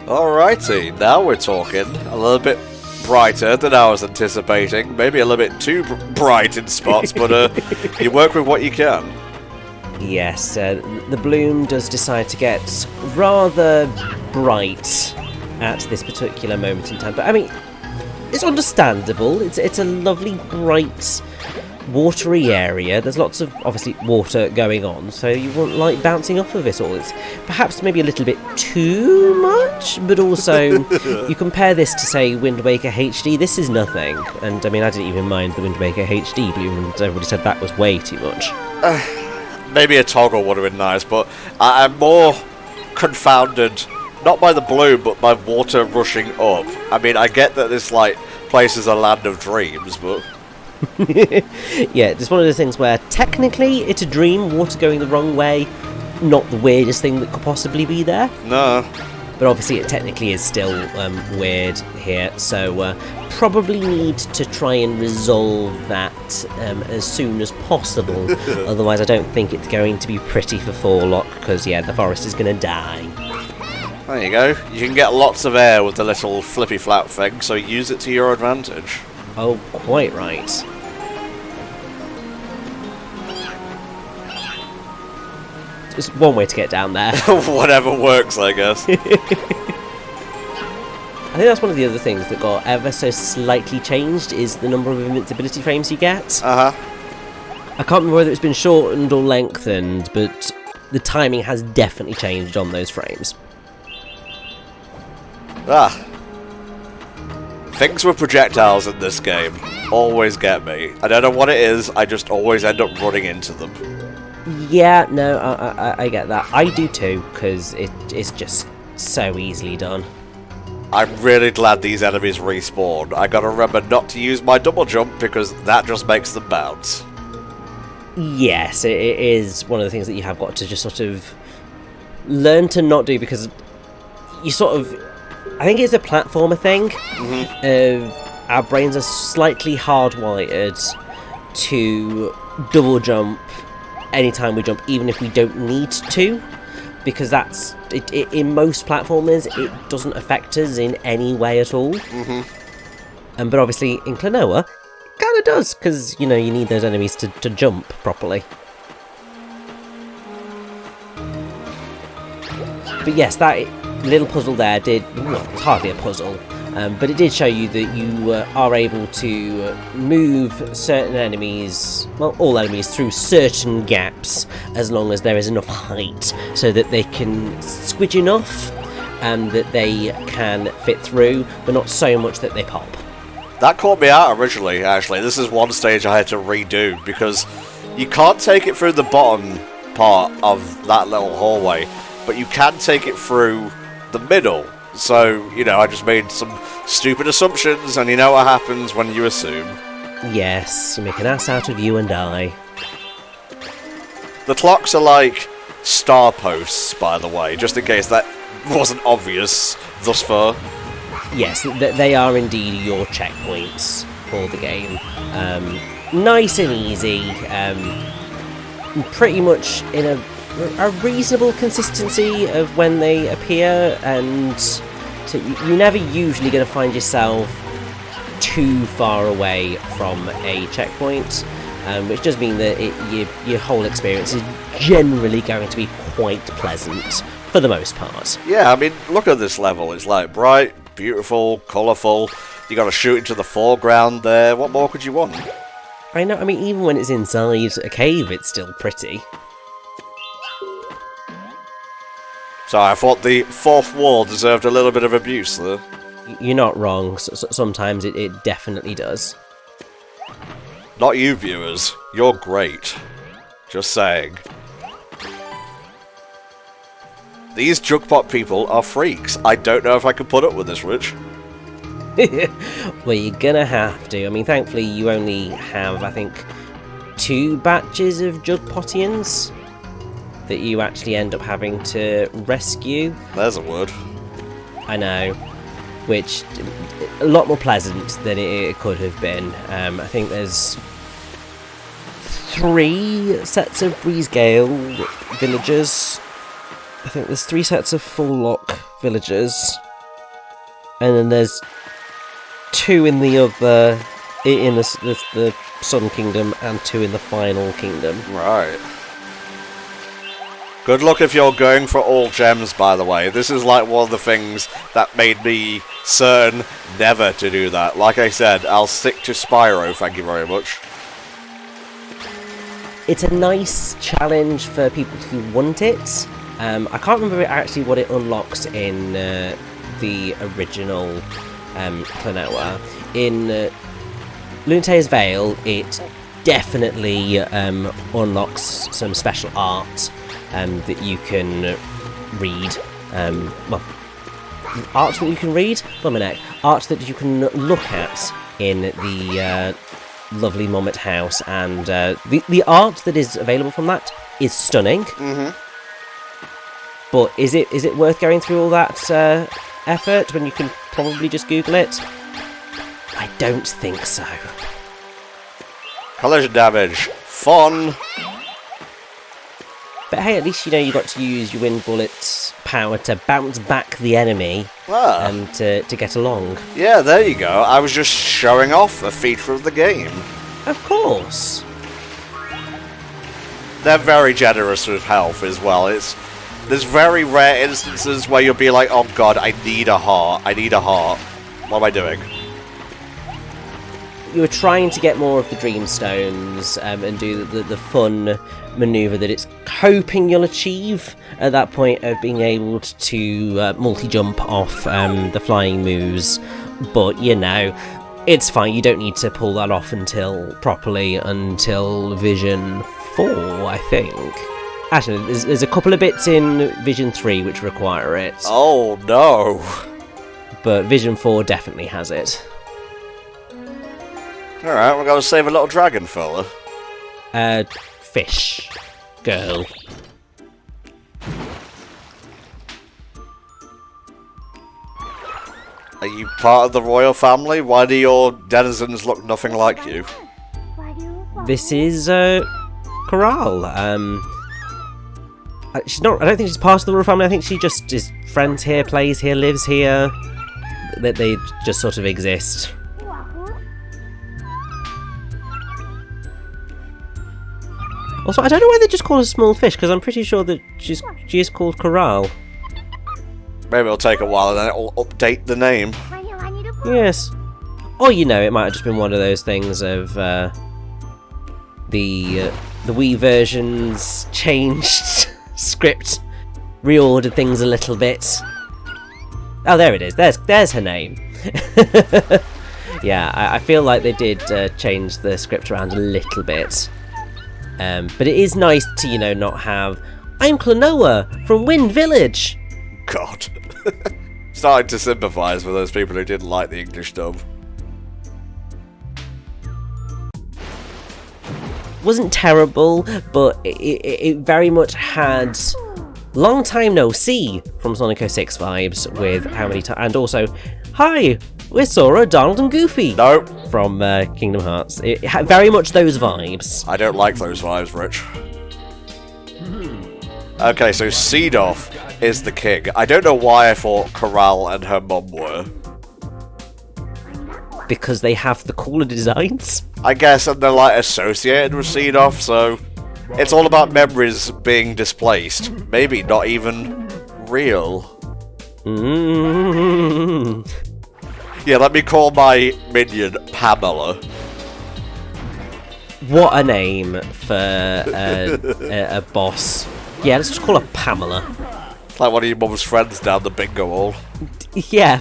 Alrighty, now we're talking. A little bit brighter than I was anticipating. Maybe a little bit too bright in spots, but you work with what you can. Yes, the bloom does decide to get rather bright at this particular moment in time. But I mean, it's understandable. It's a lovely, bright, watery area. There's lots of, obviously, water going on, so you want light bouncing off of it all. It's perhaps maybe a little bit too much, but also you compare this to, say, Wind Waker HD, this is nothing. And I mean, I didn't even mind the Wind Waker HD bloom, and everybody said that was way too much. Maybe a toggle would have been nice, but I'm more confounded, not by the bloom, but by water rushing up. I mean, I get that this, like, place is a land of dreams, but... Yeah, it's one of those things where technically it's a dream, water going the wrong way, not the weirdest thing that could possibly be there. No. But obviously it technically is still weird here, so probably need to try and resolve that as soon as possible. Otherwise I don't think it's going to be pretty for Forlock, because yeah, the forest is going to die. There you go. You can get lots of air with the little flippy flap thing, so use it to your advantage. Oh, quite right. It's one way to get down there. Whatever works, I guess. I think that's one of the other things that got ever so slightly changed, is the number of invincibility frames you get. Uh-huh. I can't remember whether it's been shortened or lengthened, but the timing has definitely changed on those frames. Ah. Things with projectiles in this game always get me. I don't know what it is, I just always end up running into them. Yeah, no, I get that. I do too, because it's just so easily done. I'm really glad these enemies respawn. I gotta remember not to use my double jump, because that just makes them bounce. Yes, it is one of the things that you have got to just sort of learn to not do, because you sort of... I think it's a platformer thing. Mm-hmm. Our brains are slightly hardwired to double jump anytime we jump, even if we don't need to, because that's it, in most platformers it doesn't affect us in any way at all. Mm-hmm. But obviously in Klonoa it kind of does, because you know you need those enemies to jump properly. But yes, that little puzzle there did, well, it's hardly a puzzle, but it did show you that you are able to move certain enemies, well, all enemies, through certain gaps, as long as there is enough height so that they can squidge enough and that they can fit through, but not so much that they pop. That caught me out originally, actually. This is one stage I had to redo, because you can't take it through the bottom part of that little hallway, but you can take it through the middle. So, you know, I just made some stupid assumptions, and you know what happens when you assume. Yes, you make an ass out of you and I. The clocks are like star posts, by the way, just in case that wasn't obvious thus far. Yes, they are indeed your checkpoints for the game. Nice and easy, pretty much in a reasonable consistency of when they appear, and so you're never usually going to find yourself too far away from a checkpoint, which does mean that your whole experience is generally going to be quite pleasant for the most part. Yeah, I mean, look at this level. It's like bright, beautiful, colourful. You got to shoot into the foreground there. What more could you want? I know, I mean, even when it's inside a cave, it's still pretty. So I thought the fourth wall deserved a little bit of abuse there. You're not wrong. Sometimes it definitely does. Not you, viewers. You're great. Just saying. These Jugpot people are freaks. I don't know if I can put up with this, Rich. Well, you're gonna have to. I mean, thankfully you only have, I think, 2 batches of Jugpotians that you actually end up having to rescue. There's a word. I know, which a lot more pleasant than it could have been. I think there's 3 sets of Breezegale villagers. I think there's 3 sets of Full Lock villagers, and then there's 2 in the other, in the Sun Kingdom, and 2 in the Final Kingdom. Right. Good luck if you're going for all gems, by the way. This is like one of the things that made me certain never to do that. Like I said, I'll stick to Spyro, thank you very much. It's a nice challenge for people who want it. I can't remember actually what it unlocks in the original Klonoa. In Lunatea's Veil, it definitely unlocks some special art that you can read. Well, art that you can read? Blumeneck. Art that you can look at in the lovely Mummet house, and the art that is available from that is stunning. But is it worth going through all that effort when you can probably just Google it? I don't think so. Collision damage. Fun! But hey, at least you know you got to use your wind bullet's power to bounce back the enemy to get along. Yeah, there you go. I was just showing off a feature of the game. Of course. They're very generous with health as well. There's very rare instances where you'll be like, oh god, I need a heart. I need a heart. What am I doing? You were trying to get more of the dream stones and do the fun maneuver that it's hoping you'll achieve at that point of being able to multi-jump off the flying moves. But, you know, it's fine. You don't need to pull that off until Vision 4, I think. Actually, there's a couple of bits in Vision 3 which require it. Oh, no. But Vision 4 definitely has it. Alright, we're going to save a little dragon fella. Fish. Girl. Are you part of the royal family? Why do your denizens look nothing like you? This is, Coral. She's not. I don't think she's part of the royal family. I think she just is friends here, plays here, lives here. That they just sort of exist. Also, I don't know why they just call her small fish, because I'm pretty sure that she is called Coral. Maybe it'll take a while and then it'll update the name. Yes. Or, you know, it might have just been one of those things of the Wii versions changed script, reordered things a little bit. Oh, there it is. There's her name. Yeah, I feel like they did change the script around a little bit. But it is nice to, you know, not have, I'm Klonoa from Wind Village. God. Starting to sympathise with those people who didn't like the English dub. Wasn't terrible, but it very much had long time no see from Sonic 06 vibes with how many times, and also, hi, we're Sora, Donald and Goofy. Nope. From Kingdom Hearts. It had very much those vibes. I don't like those vibes, Rich. Okay, so Seedoff is the king. I don't know why I thought Coral and her mum were. Because they have the cooler designs? I guess, and they're like associated with Seedoff, so it's all about memories being displaced. Maybe not even real. Yeah, let me call my minion Pamela. What a name for a boss. Yeah, let's just call her Pamela. It's like one of your mum's friends down the bingo hall. Yeah.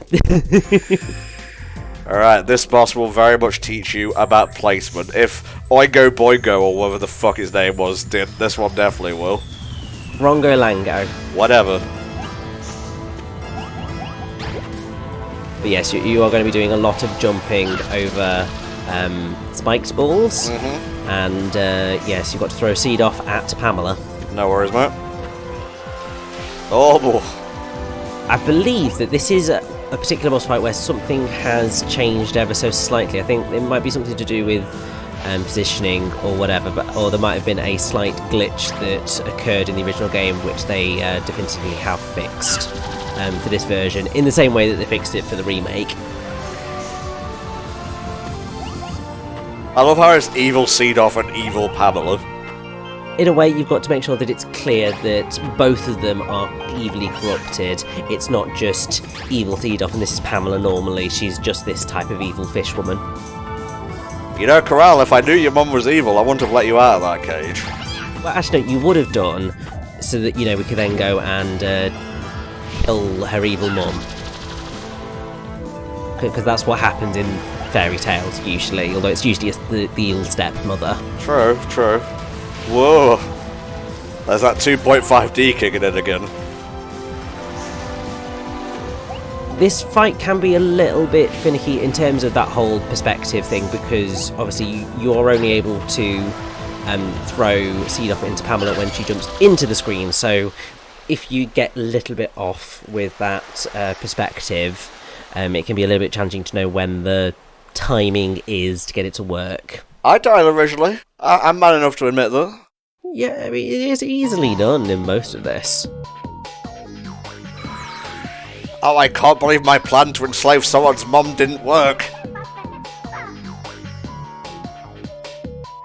Alright, this boss will very much teach you about placement. If Oingo Boingo, or whatever the fuck his name was, did, this one definitely will. Rongo Lango. Whatever. But yes, you are going to be doing a lot of jumping over spiked balls. And yes, you've got to throw seed off at Pamela. No worries, mate. Oh, boy. I believe that this is a particular boss fight where something has changed ever so slightly. I think it might be something to do with positioning or whatever, or there might have been a slight glitch that occurred in the original game which they definitively have fixed. for this version, in the same way that they fixed it for the remake. I love how it's evil Seedoff and evil Pamela. In a way, you've got to make sure that it's clear that both of them are evilly corrupted. It's not just evil Seedoff and this is Pamela normally. She's just this type of evil fish woman. You know, Corral, if I knew your mum was evil, I wouldn't have let you out of that cage. Well, actually, no, you would have done, so that, you know, we could then go and kill her evil mum. Because that's what happens in fairy tales, usually, although it's usually the evil stepmother. True, true. Whoa. There's that 2.5D kicking in again. This fight can be a little bit finicky in terms of that whole perspective thing, because obviously you're only able to throw Seedoff into Pamela when she jumps into the screen, so if you get a little bit off with that perspective, it can be a little bit challenging to know when the timing is to get it to work. I died originally. I'm man enough to admit that. Yeah, I mean, it is easily done in most of this. Oh, I can't believe my plan to enslave someone's mum didn't work.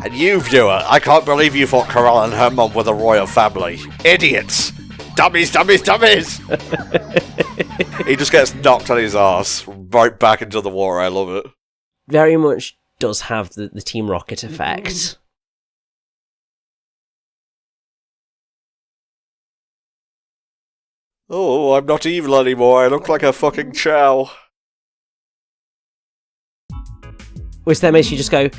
And you, viewer, I can't believe you thought Corral and her mum were the royal family. Idiots! Dummies, dummies, dummies! He just gets knocked on his arse right back into the water. I love it. Very much does have the Team Rocket effect. Oh, I'm not evil anymore. I look like a fucking chow. Which then makes you just go,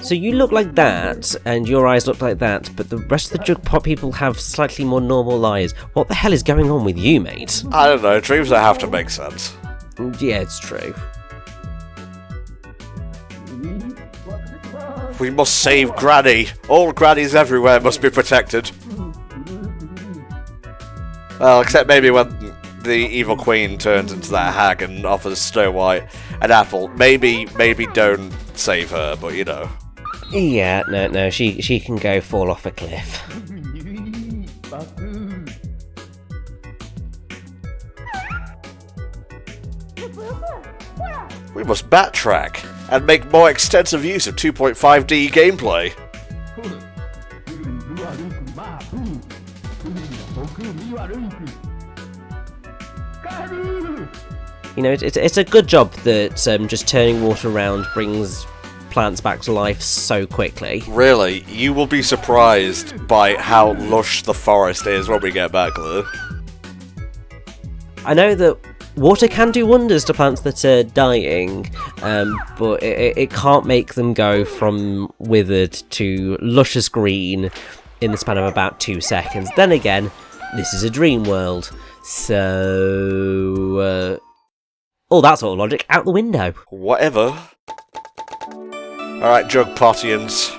so you look like that, and your eyes look like that, but the rest of the Jugpot people have slightly more normal eyes. What the hell is going on with you, mate? I don't know, dreams that have to make sense. Yeah, it's true. We must save Granny. All grannies everywhere must be protected. Well, except maybe when the evil queen turns into that hag and offers Snow White an apple. Maybe don't save her, but you know. Yeah, no, she can go fall off a cliff. We must backtrack and make more extensive use of 2.5D gameplay. You know, it's a good job that just turning water around brings plants back to life so quickly. Really, you will be surprised by how lush the forest is when we get back there. I know that water can do wonders to plants that are dying, but it can't make them go from withered to luscious green in the span of about 2 seconds. Then again, this is a dream world, so all that sort of logic out the window. Whatever. Alright, Jugpotians.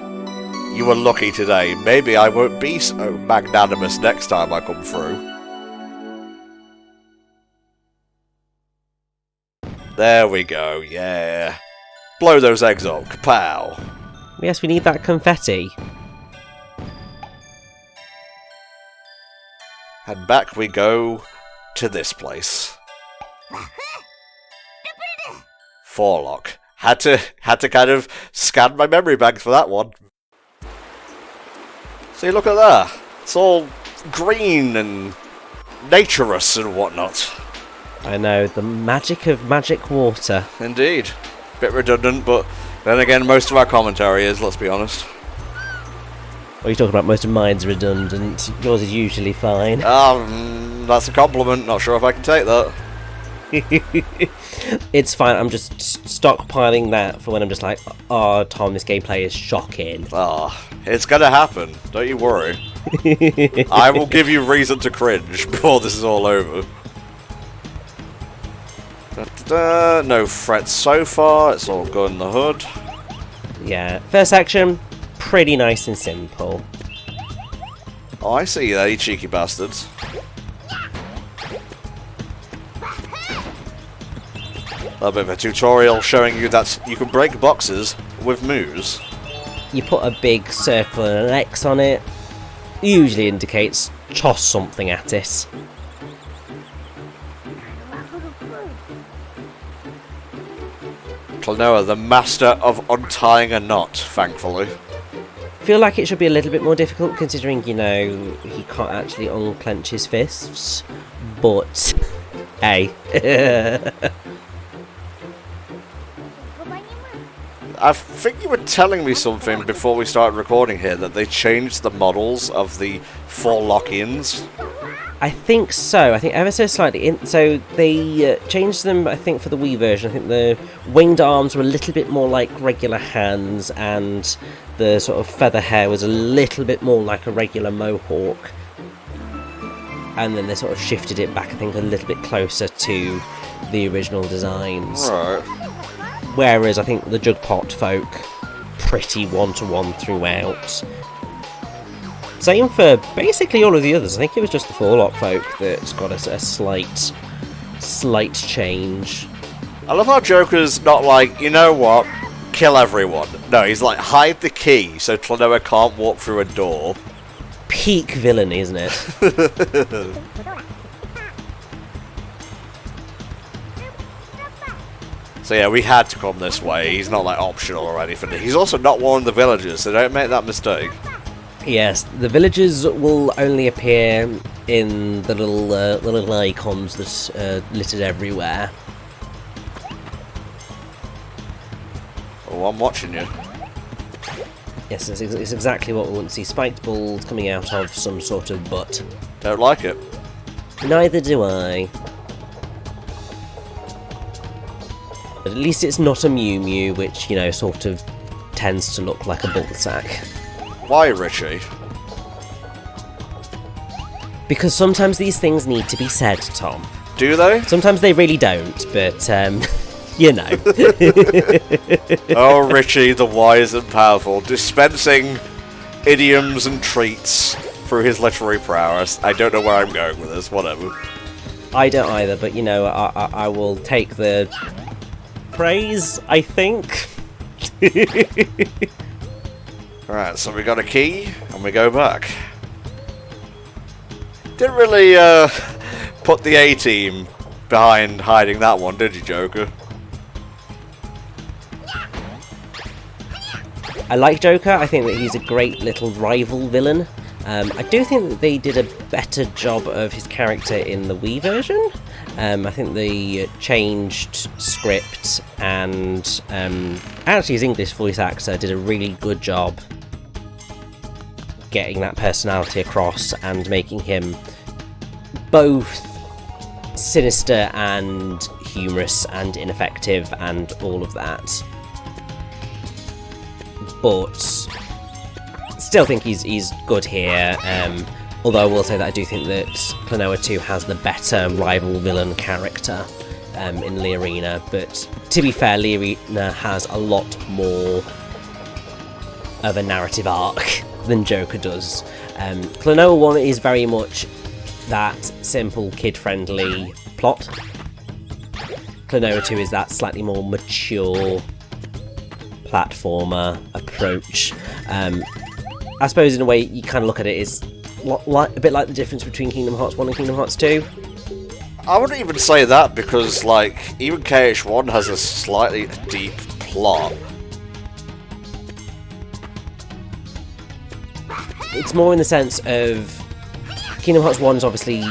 You were lucky today. Maybe I won't be so magnanimous next time I come through. There we go, yeah. Blow those eggs up, kapow. Yes, we need that confetti. And back we go to this place. Forelock. Had to kind of scan my memory bank for that one. See, look at that. It's all green and naturous and whatnot. I know, the magic of magic water. Indeed. Bit redundant, but then again, most of our commentary is, let's be honest. Well, you're talking about most of mine's redundant. Yours is usually fine. That's a compliment. Not sure if I can take that. It's fine, I'm just stockpiling that for when I'm just like, oh, Tom, this gameplay is shocking. It's gonna happen. Don't you worry. I will give you reason to cringe before this is all over. No threats so far. It's all good in the hood. Yeah, first section, pretty nice and simple. Oh, I see you there, you cheeky bastards. A bit of a tutorial showing you that you can break boxes with moves. You put a big circle and an X on it. Usually indicates toss something at it. Klonoa, the master of untying a knot, thankfully. Feel like it should be a little bit more difficult considering, you know, he can't actually unclench his fists. But, hey. I think you were telling me something before we started recording here, that they changed the models of the 4 lock-ins. I think so. I think ever so slightly. So they changed them, I think, for the Wii version. I think the winged arms were a little bit more like regular hands, and the sort of feather hair was a little bit more like a regular mohawk. And then they sort of shifted it back, I think, a little bit closer to the original designs. Right. Whereas I think the Jugpot folk, pretty one-to-one throughout. Same for basically all of the others. I think it was just the Forelock folk that's got a slight change. I love how Joker's not like, you know what, kill everyone. No, he's like, hide the key so Klonoa can't walk through a door. Peak villain, isn't it? So yeah, we had to come this way. He's not like optional or anything. He's also not one of the villagers, so don't make that mistake. Yes, the villagers will only appear in the little icons that are littered everywhere. Oh, I'm watching you. Yes, it's exactly what we want to see. Spiked balls coming out of some sort of butt. Don't like it. Neither do I. But at least it's not a Mew Mew, which, you know, sort of tends to look like a ballsack. Why, Richie? Because sometimes these things need to be said, Tom. Do they? Sometimes they really don't, but, you know. Oh, Richie, the wise and powerful, dispensing idioms and treats through his literary prowess. I don't know where I'm going with this, whatever. I don't either, but, you know, I will take the praise, I think. Alright, so we got a key, and we go back. Didn't really put the A-team behind hiding that one, did you, Joker? I like Joker. I think that he's a great little rival villain. I do think that they did a better job of his character in the Wii version. I think the changed script and actually his English voice actor did a really good job getting that personality across and making him both sinister and humorous and ineffective and all of that. But still think he's good here. Although I will say that I do think that Klonoa 2 has the better rival villain character in Learina, but to be fair, Learina has a lot more of a narrative arc than Joker does. Klonoa 1 is very much that simple, kid-friendly plot. Klonoa 2 is that slightly more mature platformer approach. I suppose in a way you kind of look at it as a bit like the difference between Kingdom Hearts 1 and Kingdom Hearts 2. I wouldn't even say that, because like even KH1 has a slightly deep plot. It's more in the sense of Kingdom Hearts 1 is obviously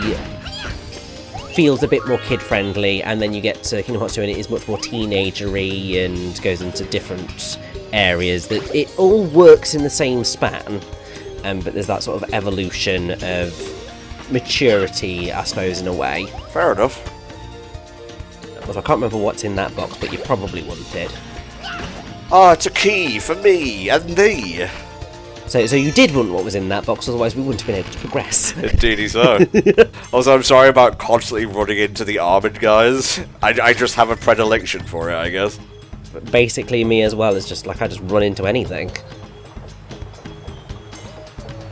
feels a bit more kid-friendly, and then you get to Kingdom Hearts 2 and it is much more teenagery and goes into different areas. That it all works in the same span, but there's that sort of evolution of maturity, I suppose, in a way. Fair enough. Well, I can't remember what's in that box, but you probably wanted. Ah, it's a key for me and thee. So you did want what was in that box, otherwise we wouldn't have been able to progress. Indeedy so. Also, I'm sorry about constantly running into the armored guys. I just have a predilection for it, I guess. But basically, me as well. It's just like I just run into anything.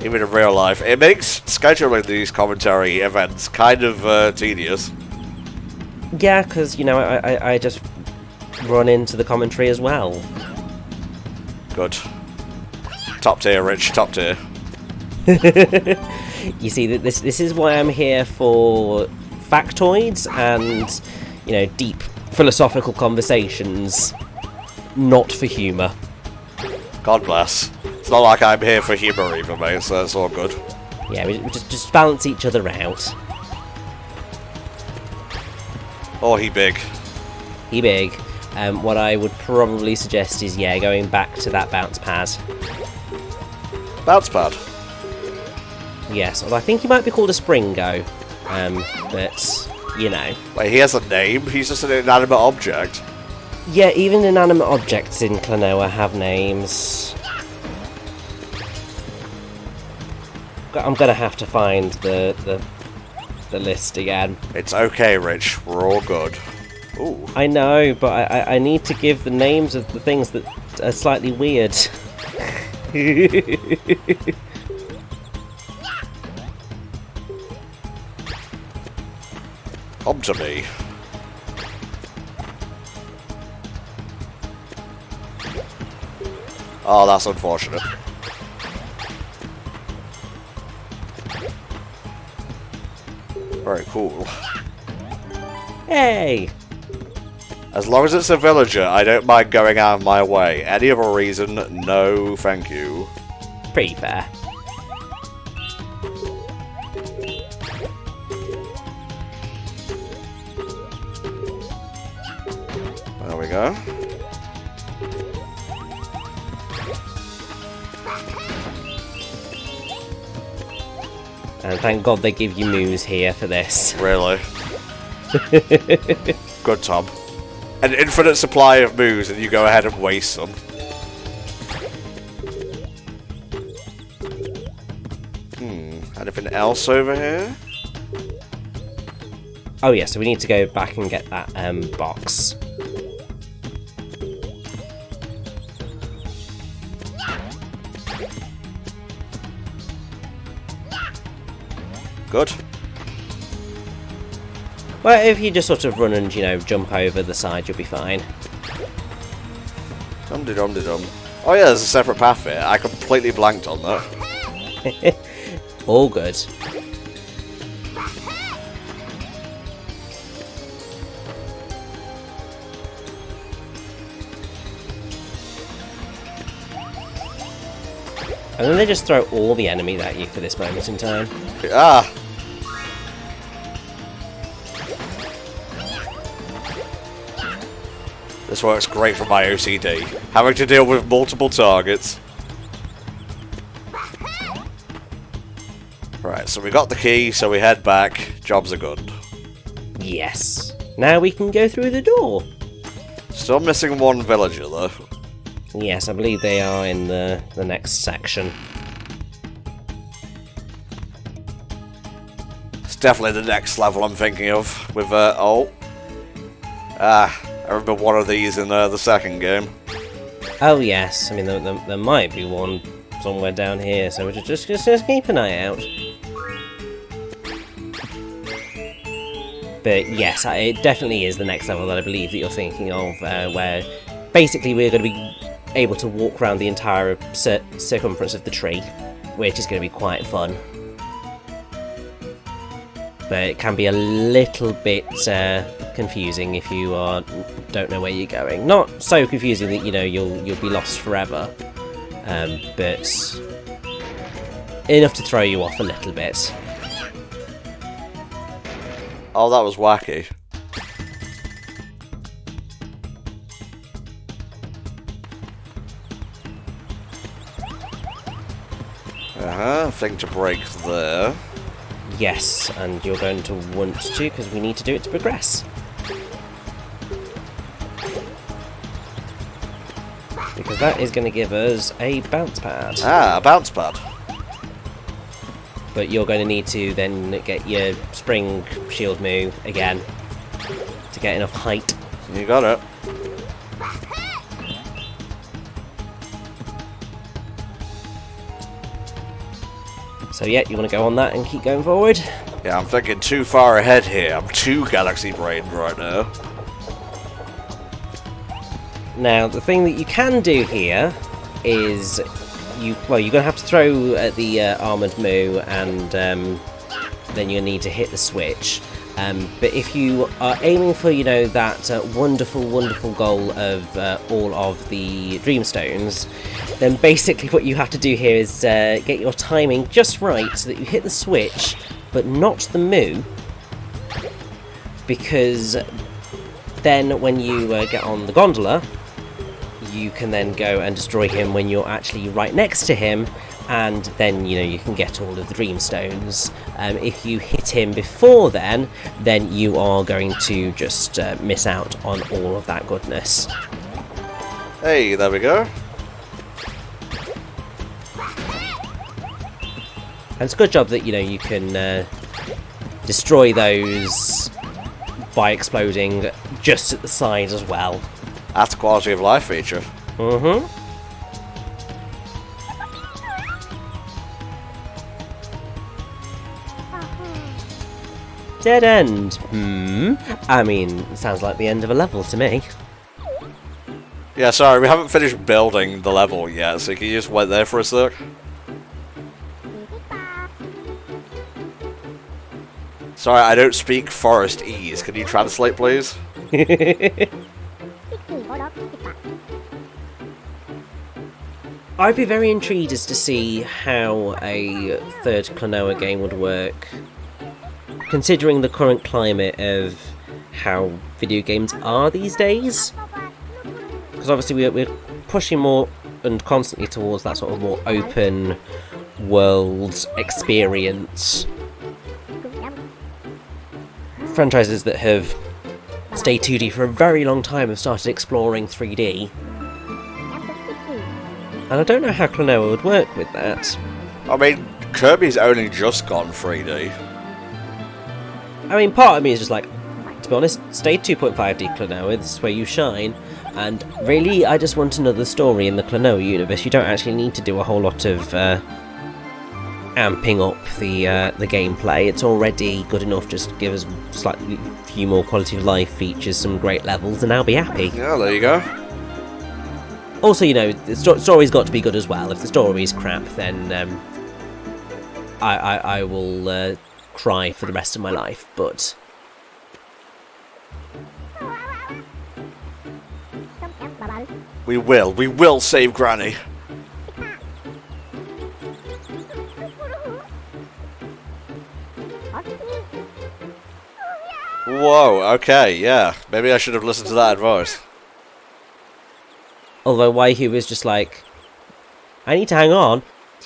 Even in real life. It makes scheduling these commentary events kind of tedious. Yeah, because, you know, I just run into the commentary as well. Good. Top tier, Rich. Top tier. You see, this is why I'm here for factoids and, you know, deep philosophical conversations, not for humour. God bless. It's not like I'm here for humour either, mate, so it's all good. Yeah, we just balance each other out. Oh, he big. He big. What I would probably suggest is, yeah, going back to that bounce pad. Bounce pad? Yes, although I think he might be called a Springo. But, you know. Wait, he has a name? He's just an inanimate object. Yeah, even inanimate objects in Klonoa have names. I'm gonna have to find the list again. It's okay, Rich. We're all good. Ooh. I know, but I need to give the names of the things that are slightly weird. Come to me. Oh, that's unfortunate. Very cool. Hey! As long as it's a villager, I don't mind going out of my way. Any other reason, no thank you. Pretty fair. There we go. And thank God they give you moves here for this. Really? Good, Tom. An infinite supply of moves and you go ahead and waste them. Anything else over here? Oh yeah, so we need to go back and get that box. Good. Well, if you just sort of run and, you know, jump over the side, you'll be fine. Dum-de-dum-de-dum. Oh yeah, there's a separate path here. I completely blanked on that. All good. And then they just throw all the enemies at you for this moment in time. Ah! This works great for my OCD. Having to deal with multiple targets. Right, so we got the key, so we head back. Jobs are good. Yes. Now we can go through the door. Still missing one villager, though. Yes, I believe they are in the next section. It's definitely the next level I'm thinking of. With, I remember one of these in the second game. Oh yes, I mean there might be one somewhere down here, so we're just keep an eye out. But yes, it definitely is the next level that I believe that you're thinking of, where basically we're going to be able to walk around the entire circumference of the tree, which is going to be quite fun. But it can be a little bit confusing if you don't know where you're going. Not so confusing that, you know, you'll be lost forever, but enough to throw you off a little bit. Oh, that was wacky. Thing to break there. Yes, and you're going to want to, because we need to do it to progress. Because that is going to give us a bounce pad. Ah, a bounce pad. But you're going to need to then get your spring shield move again to get enough height. You got it. So yeah, you want to go on that and keep going forward? Yeah, I'm thinking too far ahead here. I'm too galaxy brained right now. Now, the thing that you can do here is you're going to have to throw at the armoured moo, and then you'll need to hit the switch. But if you are aiming for, you know, that wonderful, wonderful goal of all of the Dreamstones, then basically what you have to do here is get your timing just right so that you hit the switch, but not the moo, because then when you get on the gondola, you can then go and destroy him when you're actually right next to him, and then, you know, you can get all of the Dreamstones. If you hit him before then you are going to just miss out on all of that goodness. Hey, there we go. And it's a good job that, you know, you can destroy those by exploding just at the side as well. That's a quality of life feature. Mm-hmm. Dead end. I mean, sounds like the end of a level to me. Yeah, sorry, we haven't finished building the level yet, so can you just wait there for a sec? Sorry, I don't speak forestese. Can you translate, please? I'd be very intrigued as to see how a third Klonoa game would work, considering the current climate of how video games are these days. Because obviously we're pushing more and constantly towards that sort of more open world experience. Franchises that have stayed 2D for a very long time have started exploring 3D. And I don't know how Klonoa would work with that. I mean, Kirby's only just gone 3D. I mean, part of me is just like, to be honest, stay 2.5D Klonoa, this is where you shine. And really, I just want another story in the Klonoa universe. You don't actually need to do a whole lot of amping up the gameplay. It's already good enough. Just give us slightly few more quality of life features, some great levels, and I'll be happy. Yeah, there you go. Also, you know, the story's got to be good as well. If the story's crap, then I will cry for the rest of my life, but... We will save Granny. Whoa, okay, yeah. Maybe I should have listened to that advice. Although Waihu is just like, I need to hang on.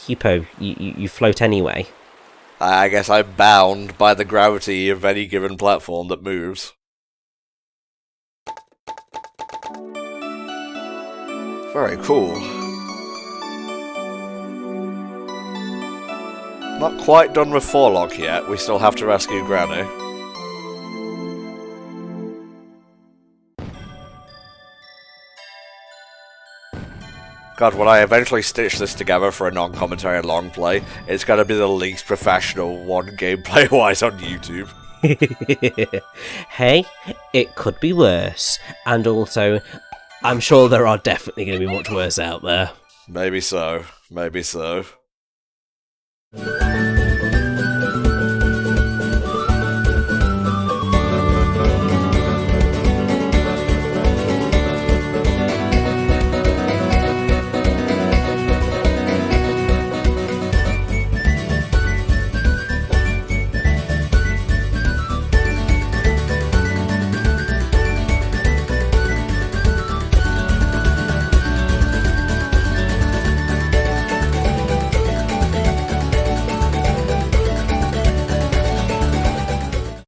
Hippo, you float anyway. I guess I'm bound by the gravity of any given platform that moves. Very cool. Not quite done with Forlock yet. We still have to rescue Granny. God, when I eventually stitch this together for a non-commentary long play, it's gonna be the least professional one gameplay-wise on YouTube. Hey, it could be worse. And also, I'm sure there are definitely going to be much worse out there. Maybe so. Maybe so.